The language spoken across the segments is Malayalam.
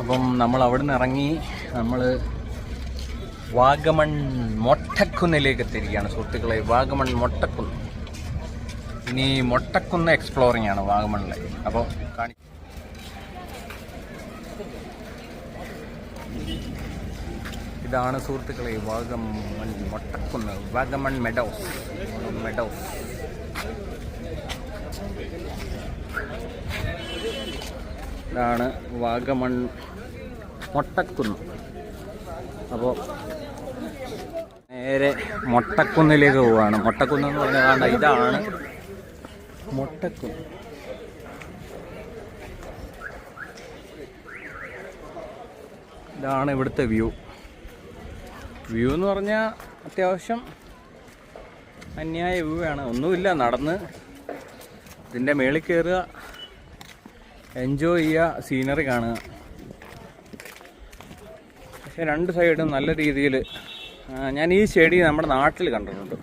അപ്പം നമ്മൾ അവിടെ നിന്ന് ഇറങ്ങി നമ്മൾ വാഗമൺ മൊട്ടക്കുന്നിലേക്ക് എത്തിയിരിക്കുകയാണ് സുഹൃത്തുക്കളെ. വാഗമൺ മൊട്ടക്കുന്ന്. ഇനി മൊട്ടക്കുന്ന് എക്സ്പ്ലോറിംഗ് ആണ് വാഗമണിലെ. അപ്പോൾ ഇതാണ് സുഹൃത്തുക്കളെ വാഗമൺ മൊട്ടക്കുന്ന്, വാഗമൺ മെഡോസ്. ഇതാണ് വാഗമൺ മൊട്ടക്കുന്ന്. അപ്പോൾ നേരെ മൊട്ടക്കുന്നിലേക്ക് പോവുകയാണ്. മൊട്ടക്കുന്ന് എന്ന് പറഞ്ഞാൽ ഇതാണ് മൊട്ടക്കുന്ന്. ഇതാണ് ഇവിടുത്തെ വ്യൂ എന്ന് പറഞ്ഞാൽ അത്യാവശ്യം അന്യായ വ്യൂ ആണ്. ഒന്നുമില്ല, നടന്ന് ഇതിൻ്റെ മേളിൽ കയറുക, എൻജോയ് ചെയ്യുക, സീനറി കാണുക. പക്ഷേ രണ്ട് സൈഡും നല്ല രീതിയിൽ ഞാൻ ഈ ചെടി നമ്മുടെ നാട്ടിൽ കണ്ടിട്ടുണ്ട്.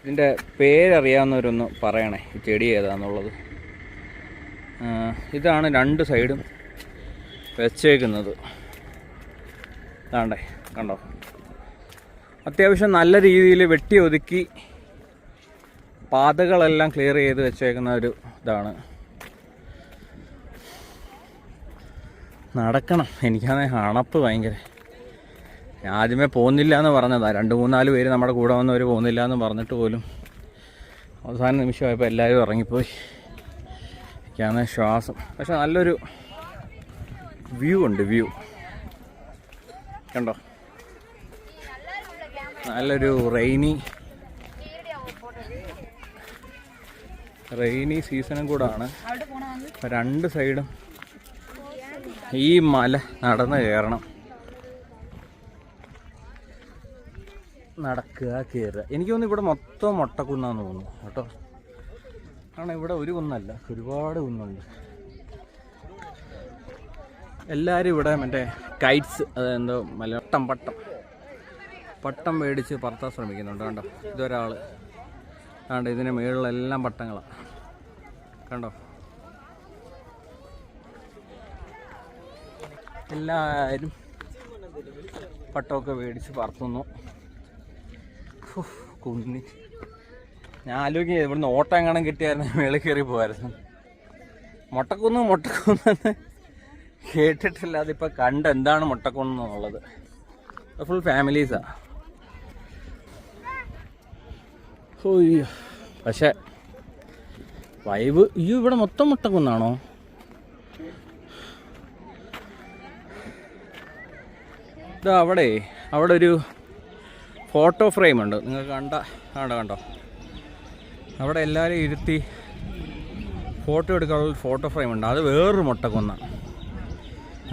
ഇതിൻ്റെ പേരറിയാവുന്നവരൊന്ന് പറയണേ, ഈ ചെടി ഏതാണെന്നുള്ളത്. ഇതാണ് രണ്ട് സൈഡും വെച്ചേക്കുന്നത്. ഇതാണ്ടേ, കണ്ടോ? അത്യാവശ്യം നല്ല രീതിയിൽ വെട്ടി ഒതുക്കി പാതകളെല്ലാം ക്ലിയർ ചെയ്ത് വെച്ചേക്കുന്ന ഒരു ഇതാണ്. നടക്കണം. എനിക്കാണെങ്കിൽ അണപ്പ് ഭയങ്കര. ഞാൻ ആദ്യമേ പോകുന്നില്ല എന്ന് പറഞ്ഞതാണ്. 2-3-4 പേര് നമ്മുടെ കൂടെ വന്നവർ പോകുന്നില്ല എന്ന് പറഞ്ഞിട്ട് പോലും അവസാന നിമിഷമായപ്പോൾ എല്ലാവരും ഇറങ്ങിപ്പോയി. എനിക്കാണ് ശ്വാസം. പക്ഷെ നല്ലൊരു വ്യൂ ഉണ്ട്. വ്യൂ കണ്ടോ? നല്ലൊരു റെയിനി സീസണും കൂടാണ്. രണ്ട് സൈഡും ഈ മല നടന്ന് കയറണം. നടക്കുക, കയറുക. എനിക്ക് തോന്നുന്നു ഇവിടെ മൊത്തം മൊട്ടക്കുന്നാന്ന് തോന്നുന്നു കേട്ടോ. കാരണം ഇവിടെ ഒരു കുന്നല്ല, ഒരുപാട് കുന്നുണ്ട്. എല്ലാവരും ഇവിടെ മറ്റേ കൈറ്റ്സ്, അതെന്തോ പട്ടം മേടിച്ച് പറത്താൻ ശ്രമിക്കുന്നുണ്ട്. കണ്ടോ? ഇതൊരാൾ കണ്ടോ? ഇതിന് മുകളിലെല്ലാം പട്ടങ്ങളാണ്. കണ്ടോ? എല്ലാവരും പട്ടമൊക്കെ മേടിച്ച് പറത്തുന്നു. കുന്നി ഞാൻ ആലോചിക്കുക, ഇവിടുന്ന് ഓട്ടം എങ്ങാനും കിട്ടിയായിരുന്നു മേളിൽ കയറി പോകായിരുന്നു. മൊട്ടക്കുന്ന് കേട്ടിട്ടില്ല. അതിപ്പോൾ കണ്ട് എന്താണ് മൊട്ടക്കുന്ന് എന്നുള്ളത്. ഫുൾ ഫാമിലീസാണ്. പക്ഷെ വൈബ്. ഇവിടെ മൊത്തം മൊട്ടക്കുന്നാണോ? ഇതാ അവിടെ ഒരു ഫോട്ടോ ഫ്രെയിം ഉണ്ട്. നിങ്ങൾ കണ്ടോ? അവിടെ എല്ലാവരും ഇരുത്തി ഫോട്ടോ എടുക്കാനുള്ള ഫോട്ടോ ഫ്രെയിം ഉണ്ട്. അത് വേറൊരു മൊട്ടക്കുന്നാണ്.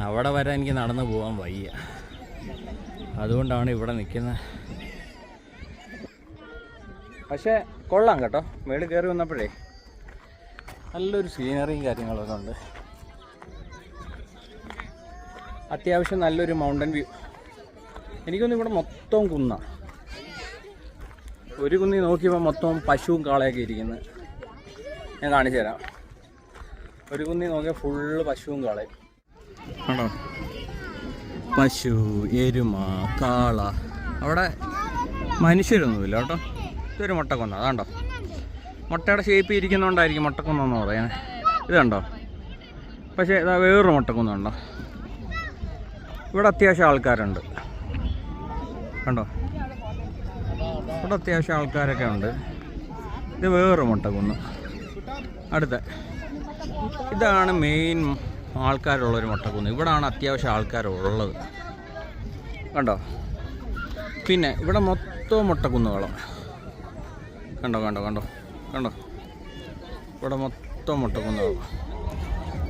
അവിടെ വരെ എനിക്ക് നടന്നു പോകാൻ വയ്യ. അതുകൊണ്ടാണ് ഇവിടെ നിൽക്കുന്നത്. പക്ഷേ കൊള്ളാം കേട്ടോ. മേളിൽ കയറി വന്നപ്പോഴേ നല്ലൊരു സീനറിയും കാര്യങ്ങളൊക്കെ ഉണ്ട്. അത്യാവശ്യം നല്ലൊരു മൗണ്ടൻ വ്യൂ. എനിക്കൊന്നും ഇവിടെ മൊത്തം കുന്നാണ്. ഒരു കുന്നി നോക്കിയപ്പോൾ മൊത്തം പശുവും കാളയൊക്കെ ഇരിക്കുന്നത്. ഞാൻ കാണിച്ചു തരാം. ഒരു കുന്നി നോക്കിയാൽ ഫുള്ള് പശുവും കാളയും. ആണോ? പശു, എരുമ, കാള. അവിടെ മനുഷ്യരൊന്നുമില്ല കേട്ടോ. ഇതൊരു മൊട്ടക്കുന്ന. അതുണ്ടോ? മുട്ടയുടെ ഷേപ്പ് ഇരിക്കുന്നതുകൊണ്ടായിരിക്കും മൊട്ടക്കുന്നെന്ന് പറയുന്നത്. ഇത് കണ്ടോ? പക്ഷേ ഇതാ വേറൊരു മൊട്ടക്കുന്നുണ്ടോ? ഇവിടെ അത്യാവശ്യം ആൾക്കാരുണ്ട്. കണ്ടോ? ഇവിടെ അത്യാവശ്യം ആൾക്കാരൊക്കെ ഉണ്ട്. ഇത് വേറൊരു മൊട്ടക്കുന്ന്. ഇതാണ് മെയിൻ ആൾക്കാരുള്ളൊരു മൊട്ടക്കുന്ന്. ഇവിടാണ് അത്യാവശ്യം ആൾക്കാരുള്ളത്. കണ്ടോ? പിന്നെ ഇവിടെ മൊത്തം മൊട്ടക്കുന്നുകളാണ്. കണ്ടോ? ഇവിടെ മൊത്തം മൊട്ടക്കുന്നുകളാണ്.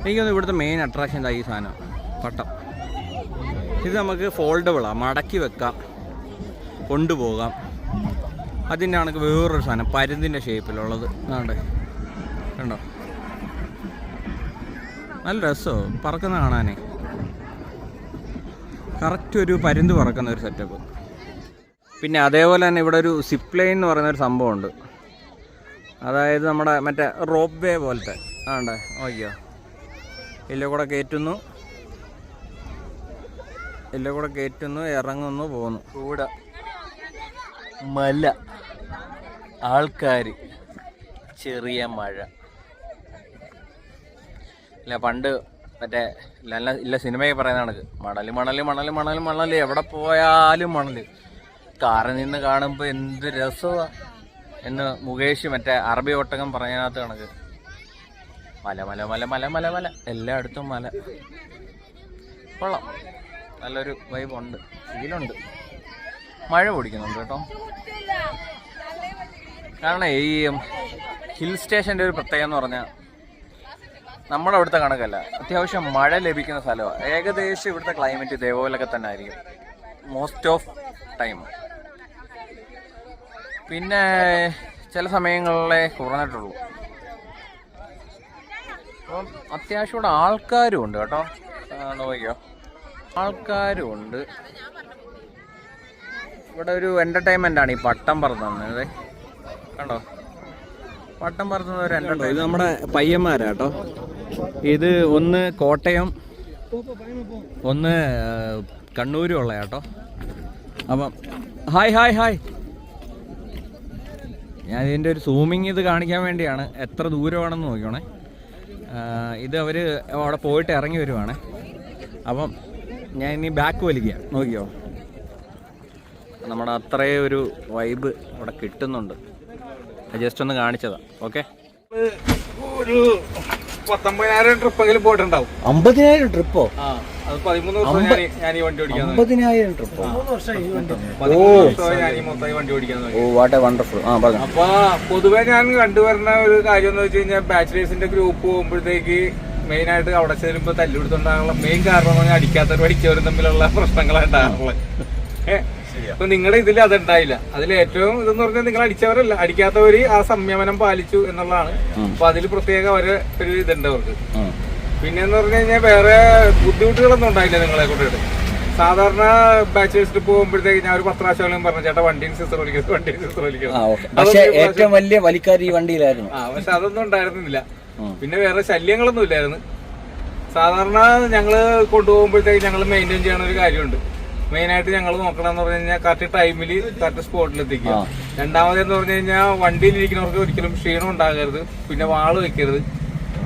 എനിക്കൊന്ന് ഇവിടുത്തെ മെയിൻ അട്രാക്ഷൻ ഈ സാധനം പട്ടം. ഇത് നമുക്ക് ഫോൾഡബിളാണ്, മടക്കി വെക്കാം, കൊണ്ടുപോകാം. അതിൻ്റെ ആണെങ്കിൽ വേറൊരു സാധനം പരുന്തിൻ്റെ ഷേപ്പിലുള്ളത്. കണ്ടോ? നല്ല രസമോ പറക്കുന്ന കാണാനേ. കറക്റ്റ് ഒരു പരുന്ത് പറക്കുന്ന ഒരു സെറ്റപ്പ്. പിന്നെ അതേപോലെ തന്നെ ഇവിടെ ഒരു സിപ്പ് ലൈൻ എന്ന് പറയുന്നൊരു സംഭവമുണ്ട്. അതായത് നമ്മുടെ മറ്റേ റോപ്പ് വേ പോലത്തെ. അയ്യോ ഇതിലെ കൂടെ കയറ്റുന്നു, എല്ലാം കൂടെ കയറ്റുന്നു, ഇറങ്ങുന്നു, പോകുന്നു. കൂടെ മല, ആൾക്കാർ, ചെറിയ മഴ. ഇല്ല പണ്ട് മറ്റേ ഇല്ല സിനിമയൊക്കെ പറയുന്ന കണക്ക് മണല് മണല് മണല് മണല് മണല്, എവിടെ പോയാലും മണല്. കാറിൽ നിന്ന് കാണുമ്പോൾ എന്ത് രസമാണ് എന്ന് മുകേഷ് മറ്റേ അറബി ഒട്ടകം പറഞ്ഞതിനകത്ത് കണക്ക്. മല മല മല മല മല മല, എല്ലായിടത്തും മല. കൊള്ളാം, നല്ലൊരു വൈബുണ്ട്, ഫീലുണ്ട്. മഴ പൊടിക്കുന്നുണ്ട് കേട്ടോ. കാരണം ഈ ഹിൽ സ്റ്റേഷൻ്റെ ഒരു പ്രത്യേകത എന്ന് പറഞ്ഞാൽ നമ്മുടെ അവിടുത്തെ കണക്കല്ല, അത്യാവശ്യം മഴ ലഭിക്കുന്ന സ്ഥലമാണ്. ഏകദേശം ഇവിടുത്തെ ക്ലൈമറ്റ് ഇതേപോലൊക്കെ തന്നെ ആയിരിക്കും മോസ്റ്റ് ഓഫ് ടൈം. പിന്നെ ചില സമയങ്ങളിലേ കുറഞ്ഞിട്ടുള്ളൂ. അപ്പം അത്യാവശ്യം ഇവിടെ ആൾക്കാരും ഉണ്ട് കേട്ടോ. നോക്കിയോ, ആൾക്കാരും ഉണ്ട്. ഇവിടെ ഒരു എൻ്റർടൈൻമെൻ്റ് ആണ് ഈ പട്ടം പറത്തുന്നത്. കണ്ടോ, പട്ടം പറത്തുന്ന ഒരു എൻ്റർടൈൻമെൻറ്റ്. ഇത് നമ്മുടെ പയ്യന്മാരാ കേട്ടോ. ഇത് ഒന്ന് കോട്ടയം, ഒന്ന് കണ്ണൂരും ഉള്ള കേട്ടോ. അപ്പം ഹായ് ഹായ് ഹായ്. ഞാൻ ഇതിൻ്റെ ഒരു സൂമിങ് ഇത് കാണിക്കാൻ വേണ്ടിയാണ്, എത്ര ദൂരമാണെന്ന് നോക്കിയോണേ. ഇത് അവർ അവിടെ പോയിട്ട് ഇറങ്ങി വരുവാണ്. അപ്പം ഞാൻ ഇനി ബാക്ക് വലിക്കുക, നോക്കിയോ. നമ്മുടെ അത്രയും ഒരു വൈബ് അവിടെ കിട്ടുന്നുണ്ട്. ജസ്റ്റ് ഒന്ന് കാണിച്ചതാ. ഓക്കെ, ഒരു 19,000 ട്രിപ്പെങ്കിലും പോയിട്ടുണ്ടാവും. 50,000 ട്രിപ്പോ? അത് 13 വർഷം ഞാൻ ഈ വണ്ടി ഓടിക്കാൻ. 50,000 ട്രിപ്പോ? അപ്പൊ പൊതുവെ ഞാൻ കണ്ടുവരുന്ന ഒരു കാര്യം എന്ന് വെച്ച് കഴിഞ്ഞാൽ ബാച്ചിലേഴ്സിന്റെ ഗ്രൂപ്പ് പോകുമ്പോഴത്തേക്ക് മെയിൻ ആയിട്ട് അവിടെ ചെല്ലുമ്പോ തല്ലുകൊടുത്തുണ്ടാകാനുള്ള മെയിൻ കാരണം എന്ന് പറഞ്ഞാൽ അടിക്കാത്തവരും അടിച്ചവരും തമ്മിലുള്ള പ്രശ്നങ്ങളാണ് ഉണ്ടാകാറുള്ളത്. അപ്പൊ നിങ്ങളുടെ ഇതിൽ അതുണ്ടായില്ല. അതിൽ ഏറ്റവും ഇതെന്ന് പറഞ്ഞാൽ നിങ്ങൾ അടിച്ചവരല്ല, അടിക്കാത്തവര് ആ സംയമനം പാലിച്ചു എന്നുള്ളതാണ്. അപ്പൊ അതിൽ പ്രത്യേക ഒരു ഇതുണ്ട് അവർക്ക്. പിന്നെന്ന് പറഞ്ഞു കഴിഞ്ഞാൽ വേറെ ബുദ്ധിമുട്ടുകളൊന്നും ഉണ്ടായില്ല നിങ്ങളെ കൊണ്ടിട്ട്. സാധാരണ ബാച്ചിലേഴ്സ് ട്രിപ്പ് പോകുമ്പോഴത്തേക്ക് ഞാൻ ഒരു 10 പ്രാവശ്യം പറഞ്ഞു, ചേട്ടാ വണ്ടിയിൽ സിസ്റ്റർ വലിക്കുന്നത്, വണ്ടിയിൽ സിസ്റ്റർ വലിക്കുന്നത്. ഏറ്റവും വലിയ വലിക്കാർ ഈ വണ്ടിയിലായിരുന്നു. പക്ഷെ അതൊന്നും ഉണ്ടായിരുന്നില്ല. പിന്നെ വേറെ ശല്യങ്ങളൊന്നും ഇല്ലായിരുന്നു. സാധാരണ ഞങ്ങള് കൊണ്ടുപോകുമ്പോഴത്തേക്ക് ഞങ്ങൾ മെയിൻറ്റെയിൻ ചെയ്യണ ഒരു കാര്യമുണ്ട്. മെയിനായിട്ട് ഞങ്ങൾ നോക്കണമെന്ന് പറഞ്ഞു കഴിഞ്ഞാൽ കറക്റ്റ് ടൈമിൽ കറക്റ്റ് സ്പോട്ടിൽ എത്തിക്കുക. രണ്ടാമതെന്ന് പറഞ്ഞു കഴിഞ്ഞാൽ വണ്ടിയിലിരിക്കുന്നവർക്ക് ഒരിക്കലും ക്ഷീണം ഉണ്ടാകരുത്, പിന്നെ വാള് വെക്കരുത്.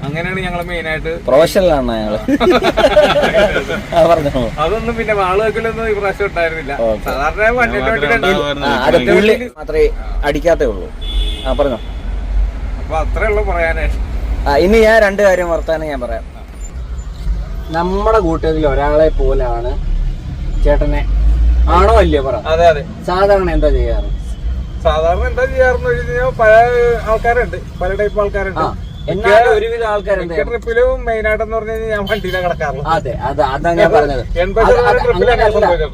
അങ്ങനെയാണ് ഞങ്ങൾ മെയിനായിട്ട്. പ്രൊഫഷണലാണ് ഞങ്ങള്. അതൊന്നും പിന്നെ വാള് വെക്കലൊന്നും ഈ പ്രാവശ്യം ഉണ്ടായിരുന്നില്ല. സാധാരണ വണ്ടിയിൽ മാത്രമേ അടിക്കാത്തേ ഉള്ളൂ. പറഞ്ഞോ. അപ്പൊ അത്രേ ഉള്ളൂ പറയാനായിട്ട്. ഇനി ഞാൻ 2 കാര്യം വർത്താനം ഞാൻ പറയാം. നമ്മുടെ കൂട്ടത്തിൽ ഒരാളെ പോലാണ് ചേട്ടനെ, ആണോ അല്ലയോ പറ? അതെ അതെ. സാധാരണ എന്താ ചെയ്യാറ്? സാധാരണ എന്താ ചെയ്യാറെന്ന് വെച്ച് കഴിഞ്ഞാൽ പല ആൾക്കാരുണ്ട്, പല ടൈപ്പ് ആൾക്കാരുണ്ട്. എന്നാലും ഒരുവിധ ആൾക്കാരുണ്ട്. ട്രിപ്പിലും മെയിൻ ആയിട്ടെന്ന് പറഞ്ഞു കഴിഞ്ഞാൽ ഞാൻ വണ്ടിയിലാണ് കിടക്കാറുള്ളത്. അതെ, അതാ ഞാൻ പറഞ്ഞത്.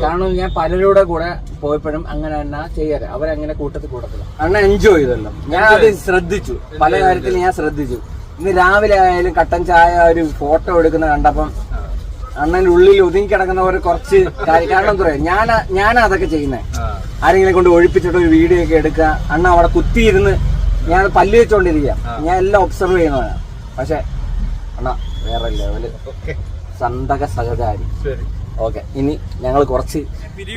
കാരണം ഞാൻ പലരുടെ കൂടെ പോയപ്പോഴും അങ്ങനെ തന്നെ ചെയ്യാറ്. അവരങ്ങനെ കൂട്ടത്തിൽ കൂടത്തില്ല. അണ്ണ എൻജോയ് ചെയ്തല്ലോ. ഞാൻ അത് ശ്രദ്ധിച്ചു, പല കാര്യത്തിലും ഞാൻ ശ്രദ്ധിച്ചു. ഇന്ന് രാവിലെ ആയാലും കട്ടൻ ചായ ഒരു ഫോട്ടോ എടുക്കുന്ന കണ്ടപ്പം അണ്ണൻ്റെ ഉള്ളിൽ ഒതുങ്ങി കിടക്കുന്നവർ കുറച്ച് കാര്യം. കാരണം എന്താ പറയാ, ഞാനാ അതൊക്കെ ചെയ്യുന്നത്. ആരെങ്കിലും കൊണ്ട് ഒഴിപ്പിച്ചിട്ട് ഒരു വീഡിയോ ഒക്കെ എടുക്കുക. അണ്ണ അവിടെ കുത്തിയിരുന്ന് ഞാൻ പല്ല് വെച്ചോണ്ടിരിക്കുക. ഞാൻ എല്ലാം ഒബ്സർവ് ചെയ്യുന്നതാണ്. പക്ഷെ അണ്ണ വേറെ ലെവല് സന്തക സഹകാരി. ഓക്കെ, ഇനി ഞങ്ങൾ കുറച്ച്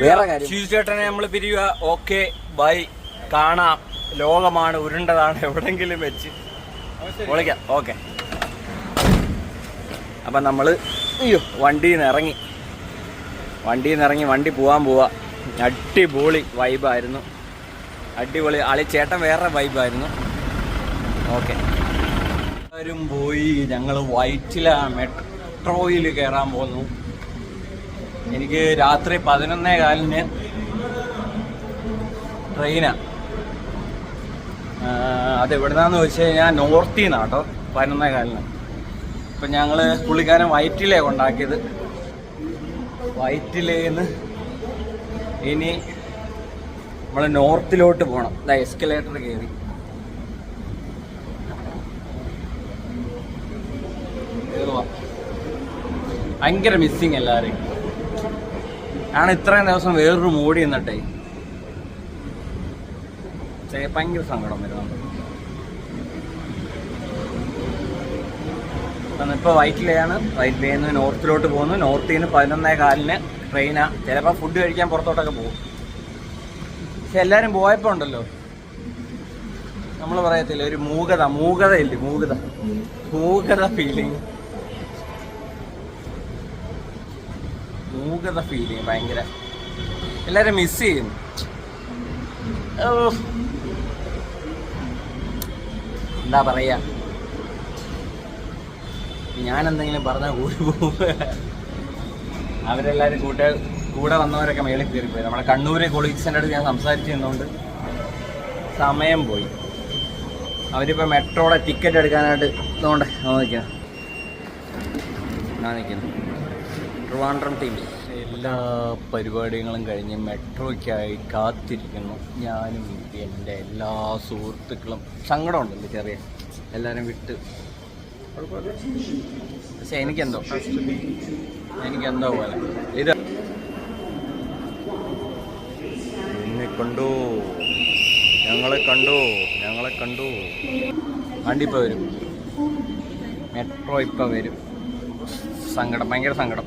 വേറെ കാര്യം. ചേട്ടനെ നമ്മൾ പിരിയുക. Okay, by. കാണാം. ലോകമാണ് ഉരുണ്ടതാണ്, എവിടെങ്കിലും വെച്ച് വിളിക്കാം. ഓക്കെ, അപ്പം നമ്മൾ വണ്ടിയിൽ നിന്ന് ഇറങ്ങി വണ്ടി പോവാൻ പോവാ. അടിപൊളി വൈബായിരുന്നു, അടിപൊളി. ചേട്ടൻ വേറെ വൈബായിരുന്നു. ഓക്കെ, എല്ലാവരും പോയി. ഞങ്ങൾ വൈറ്റില മെട്രോയിൽ കയറാൻ പോന്നു. എനിക്ക് രാത്രി 11:15 ട്രെയിനാ. അതെവിടുന്നാന്ന് വെച്ച് കഴിഞ്ഞാൽ നോർത്തിൽ നിന്നാണ് കേട്ടോ. 11:15. ഇപ്പം ഞങ്ങൾ പുള്ളിക്കാരൻ വൈറ്റിലയാണ് കൊണ്ടാക്കിയത്. വൈറ്റിലേന്ന് ഇനി നമ്മൾ നോർത്തിലോട്ട് പോകണം. എസ്കലേറ്റർ കയറി. ഭയങ്കര മിസ്സിങ് എല്ലാവരെയും. ഞാൻ ഇത്രയും ദിവസം വേറൊരു മൂടി നിന്നിട്ടേ ഭയങ്കര സങ്കടം വരുന്നുണ്ട്. ഇപ്പോൾ വൈറ്റിലയാണ്. വൈറ്റിലയിൽ നിന്ന് നോർത്തിലോട്ട് പോകുന്നു. നോർത്തിൽ നിന്ന് 11:15 ട്രെയിനാണ്. ചിലപ്പോൾ ഫുഡ് കഴിക്കാൻ പുറത്തോട്ടൊക്കെ പോകും. പക്ഷെ എല്ലാവരും പോയപ്പോൾ ഉണ്ടല്ലോ, നമ്മൾ പറയത്തില്ല, ഒരു മൂകതയില്ലേ, മൂകത ഫീലിങ് ഭയങ്കര. എല്ലാവരും മിസ് ചെയ്യുന്നു. എന്താ പറയാ, ഞാനെന്തെങ്കിലും പറഞ്ഞാൽ കൂടി പോകും. അവരെല്ലാവരും കൂടെ വന്നവരൊക്കെ മേളിൽ കയറിപ്പോയി. നമ്മുടെ കണ്ണൂർ കൊളീഗ്സിൻ്റെ അടുത്ത് ഞാൻ സംസാരിച്ചിരുന്നതുകൊണ്ട് സമയം പോയി. അവരിപ്പോൾ മെട്രോയുടെ ടിക്കറ്റ് എടുക്കാനായിട്ട് ഇതുകൊണ്ട് നിൽക്കുന്നു. ട്രിവാൻഡ്രം ടീംസ് എല്ലാ പരിപാടികളും കഴിഞ്ഞ് മെട്രോയ്ക്കായി കാത്തിരിക്കുന്നു. ഞാനും എൻ്റെ എല്ലാ സുഹൃത്തുക്കളും. സങ്കടമുണ്ടല്ലോ ചെറിയ, എല്ലാവരും വിട്ട്. പക്ഷെ എനിക്കെന്തോ പോലെ ഇത് ഞങ്ങളെ കണ്ടു. വണ്ടി ഇപ്പോൾ വരും, മെട്രോ ഇപ്പോൾ വരും. ഭയങ്കര സങ്കടം.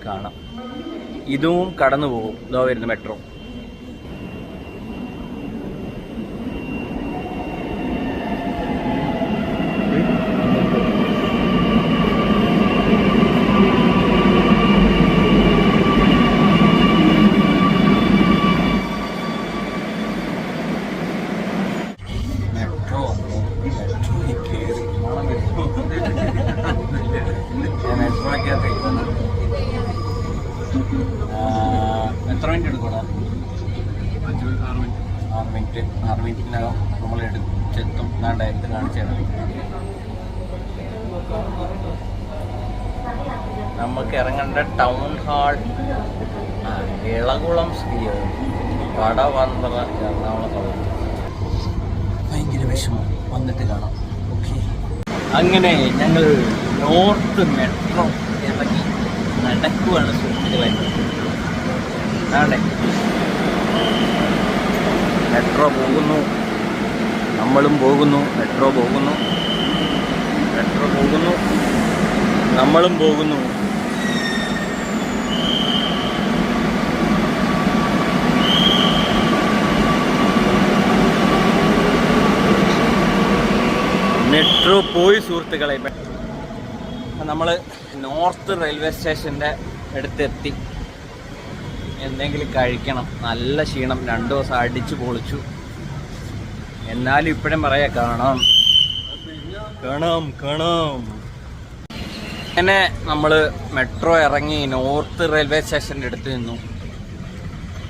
കാണാം, ഇതും കടന്നു പോകും. ഇതോ വരുന്നു മെട്രോ. എത്ര മിനിറ്റ് എടുക്കണം? 6 മിനിറ്റിനകം നമ്മൾ എടുത്തെത്തും. ഡയറക്റ്റ് കാണിച്ചാൽ നമുക്ക് ഇറങ്ങേണ്ട ടൗൺ ഹാൾ ഇളകുളം സ്കീയോ വടവന്തറ എറണാകുളം. ഭയങ്കര വിഷമം. വന്നിട്ട് കാണാം. ഓക്കെ, അങ്ങനെ ഞങ്ങൾ നോർത്ത് മെട്രോ ഇറങ്ങി നടക്കുവാണ്. അതെ, മെട്രോ പോകുന്നു, നമ്മളും പോകുന്നു. മെട്രോ പോകുന്നു, നമ്മളും പോകുന്നു. മെട്രോ പോയി സുഹൃത്തുക്കളെ. നമ്മൾ നോർത്ത് റെയിൽവേ സ്റ്റേഷൻ്റെ അടുത്തെത്തി. എന്തെങ്കിലും കഴിക്കണം. നല്ല ക്ഷീണം, 2 ദിവസം അടിച്ചു പൊളിച്ചു. എന്നാലും ഇപ്പോഴും പറയാം, കാണാം. അങ്ങനെ നമ്മൾ മെട്രോ ഇറങ്ങി നോർത്ത് റെയിൽവേ സ്റ്റേഷൻ്റെ അടുത്ത് നിന്നു.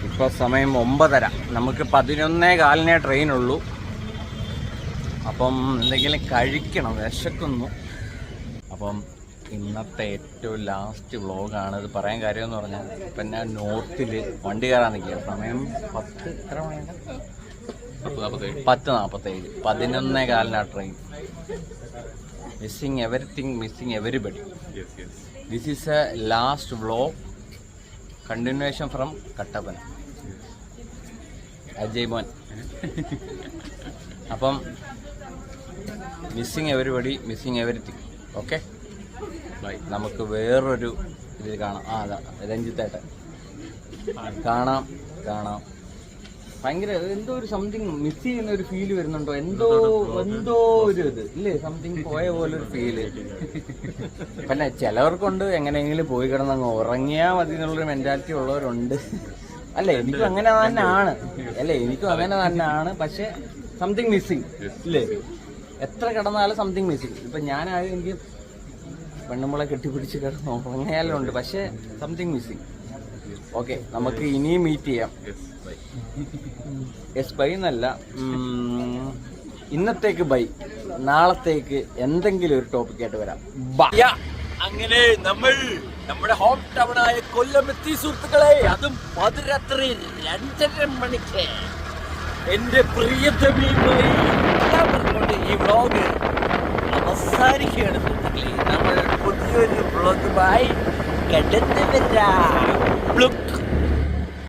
ഇപ്പോൾ സമയം 9:30. നമുക്ക് 11:15 ട്രെയിനുള്ളൂ. അപ്പം എന്തെങ്കിലും കഴിക്കണം, വിശക്കുന്നു. അപ്പം ഇന്നത്തെ ഏറ്റവും ലാസ്റ്റ് വ്ളോഗാണ്. ഇത് പറയാൻ കാര്യമെന്ന് പറഞ്ഞാൽ, ഇപ്പം ഞാൻ നോർത്തിൽ വണ്ടി കയറാൻ നിൽക്കുക. സമയം 10:47. 11:15 train. Missing everything, missing everybody. This is a last vlog, continuation from Kattappana. Ajay മോൻ. അപ്പം missing everybody, missing everything. Okay, bye. നമുക്ക് വേറൊരു ഇതിൽ കാണാം. അതാ രഞ്ജിത്തേട്ടൻ. കാണാം. ഭയങ്കര എന്തോ ഒരു സംതിങ് മിസ് ചെയ്യുന്ന ഒരു ഫീല് വരുന്നുണ്ടോ? എന്തോ ഒരു ഇത് ഇല്ലേ, സംതിങ് പോയ പോലെ ഒരു ഫീല്. പിന്നെ ചിലവർക്കുണ്ട് എങ്ങനെയെങ്കിലും പോയി കിടന്നങ്ങ് ഉറങ്ങിയാൽ മതി എന്നുള്ളൊരു മെന്റാലിറ്റി ഉള്ളവരുണ്ട്. അല്ലേ, എനിക്കും അങ്ങനെ തന്നെയാണ്. പക്ഷെ സംതിങ് മിസ്സിങ് ഇല്ലേ, എത്ര കിടന്നാലും സംതിങ് മിസ്സിങ്. ഇപ്പം ഞാനായാലും എനിക്ക് പെണ്ണുമ്പളെ കെട്ടിപ്പിടിച്ച് കിടന്ന് ഉറങ്ങിയാലുണ്ട്, പക്ഷേ സംതിങ് മിസ്സിങ്. ഓക്കെ, നമുക്ക് ഇനിയും മീറ്റ് ചെയ്യാം. ബൈ എന്നല്ല, ഇന്നത്തേക്ക് ബൈ. നാളത്തേക്ക് എന്തെങ്കിലും ഒരു ടോപ്പിക്കായിട്ട് വരാം. അങ്ങനെ നമ്മൾ നമ്മുടെ ഹോം ടൗണായ കൊല്ലമെത്തി സുഹൃത്തുക്കളെ. അതും മധുരാത്രി 2:30 മണിക്ക്. എന്റെ പ്രിയതമയുമായി ഈ വ്ളോഗ് അവസാനിക്കുകയാണ് സുഹൃത്തുക്കളെ. നമ്മൾ പുതിയൊരു വ്ളോഗുമായി കടന്നു വരാം.